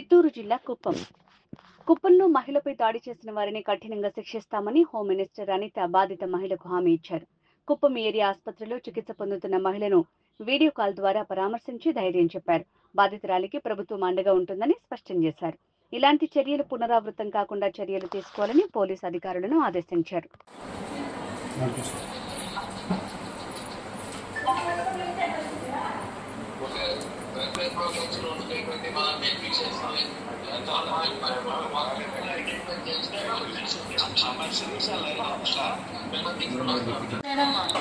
చిత్తూరు జిల్లా కుప్పంలో మహిళపై దాడి చేసిన వారిని కఠినంగా శిక్షిస్తామని హోం మినిస్టర్ అనిత బాధిత మహిళకు హామీ ఇచ్చారు. కుప్పం ఏరియా ఆసుపత్రిలో చికిత్స పొందుతున్న మహిళను వీడియో కాల్ ద్వారా పరామర్శించి ధైర్యం చెప్పారు. బాధితురాలికి ప్రభుత్వం అండగా ఉంటుందని స్పష్టం చేశారు. ఇలాంటి చర్యలు పునరావృతం కాకుండా చర్యలు తీసుకోవాలని పోలీసు అధికారులను ఆదేశించారు.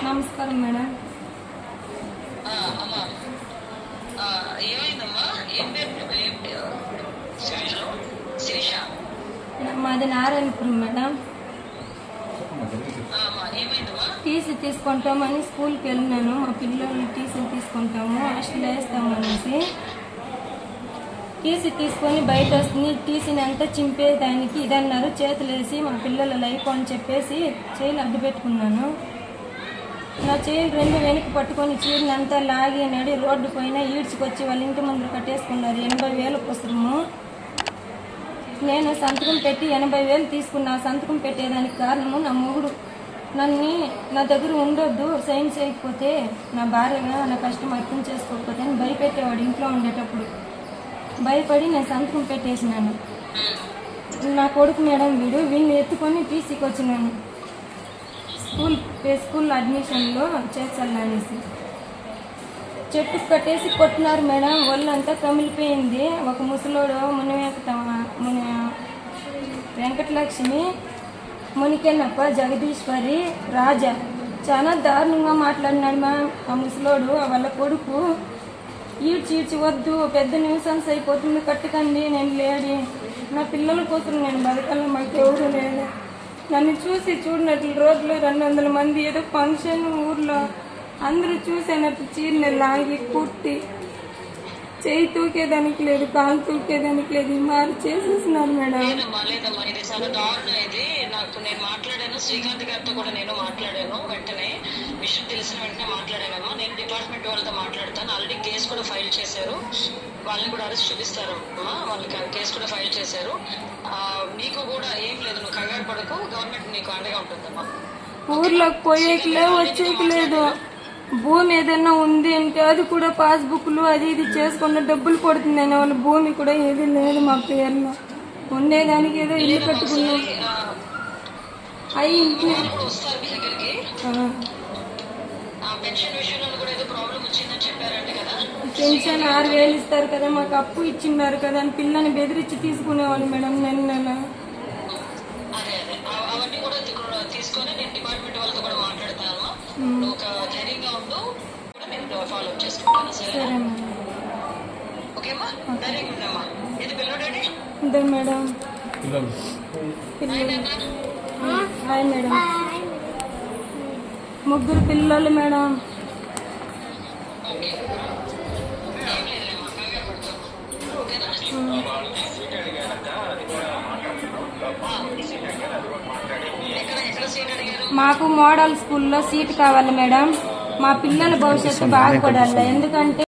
నమస్కారం మేడం. మాది నారాయణపురం మేడం. టీసీ తీసుకుంటామని స్కూల్కి వెళ్ళినాను. మా పిల్లలు టీసీలు తీసుకుంటాము, హాస్టల్ వేస్తామనేసి టీసీ తీసుకొని బయట వస్తుంది. టీసీని అంతా చింపేదానికి ఇదన్నారు. చేతులు వేసి మా పిల్లల లైఫ్ అని చెప్పేసి చేయిలు అడ్డు పెట్టుకున్నాను. నా చేయిలు రెండు వెనక్కి పట్టుకొని చీరని అంతా లాగి నడి రోడ్డు పైన ఈడ్చుకొచ్చి వాళ్ళ ఇంటి ముందు కట్టేసుకున్నారు. 80,000 పుస్తకము. నేను సంతకం పెట్టి 80,000 తీసుకున్నా. సంతకం పెట్టేదానికి కారణము నా మొగుడు నా దగ్గర ఉండొద్దు, సైన్ చేయకపోతే నా భార్యగా నా కష్టం అర్థం చేసుకోకపోతే అని భయపెట్టేవాడు. ఇంట్లో ఉండేటప్పుడు భయపడి నేను సంతకం పెట్టేసినాను. నా కొడుకు మేడం వీడిని ఎత్తుకొని టీసీకి వచ్చినాను. స్కూల్ అడ్మిషన్లో చేర్చాలనేసి చెట్టు కట్టేసి కొట్టినారు మేడం. ఒళ్ళంతా కమిలిపోయింది. ఒక ముసలోడు ముని వెంకటలక్ష్మి, మునికెన్నప్ప, జగదీశ్వరి, రాజా చాలా దారుణంగా మాట్లాడినాడు మ్యామ్. ఆ ముసలోడు వాళ్ళ కొడుకు ఈడ్చి వద్దు, పెద్ద న్యూసెన్స్ అయిపోతుంది, కట్టకండి, నేను లేడి, నా పిల్లల కోసం నేను బతకాల, మాకు ఎవరు లేదు. నన్ను చూసి చూడనట్లు రోడ్లో 200 మంది ఏదో ఫంక్షన్ ఊర్లో అందరూ చూసేనట్టు చీరని లాగి కుట్టి చేయి తూకేదానికి లేదు, కాలు తూకేదానికి లేదు, మారి చేసేస్తున్నారు మేడం. ఇది చాలా దారుణం. ఇది నేను మాట్లాడాను, శ్రీకాంత్ గారితో కూడా నేను మాట్లాడాను. వెంటనే విషయం తెలిసిన వెంటనే మాట్లాడానమ్మా. నేను డిపార్ట్మెంట్ వాళ్ళతో మాట్లాడతాను. ఆల్రెడీ కేసు కూడా ఫైల్ చేశారు. వాళ్ళని కూడా అరెస్ట్ చూపిస్తారు అమ్మా. వాళ్ళకి కేసు కూడా ఫైల్ చేశారు. నీకు కూడా ఏం లేదు, నువ్వు కంగారు పడకు, గవర్నమెంట్ నీకు అండగా ఉంటుందమ్మా. ఊర్లోకి పోయేకి వచ్చేకి లేదు. భూమి ఏదైనా ఉంది అంటే అది కూడా పాస్బుక్లు అది ఇది చేసుకున్న డబ్బులు పడుతుందని వాళ్ళ భూమి కూడా ఏది లేదు మా పేరులో. ఉండేదానికి ఏదో ఇల్లు కట్టుకున్నాం. పెన్షన్ 6,000 ఇస్తారు కదా, మాకు అప్పు ఇచ్చిన్నారు కదా అని పిల్లని బెదిరించి తీసుకునేవాళ్ళు మేడం. నెల అవన్నీ కూడా తీసుకొని నేను డిపార్ట్మెంట్ వాళ్ళతో కూడా మాట్లాడతాను. ఒక ధైర్యంగా ఉంటూ కూడా నేను ఫాలో అప్ చేసుకుంటాను. సరే ఓకేమ్మా, ధైర్యంగా ఉన్నామా. ఇది పిల్లడండి ఇద్దరు మేడం. Hi madam. 3 పిల్లలు మేడం. మాకు మోడల్ స్కూల్లో సీట్ కావాలి మేడం. మా పిల్లల భవిష్యత్తు బాగుపడాలి. ఎందుకంటే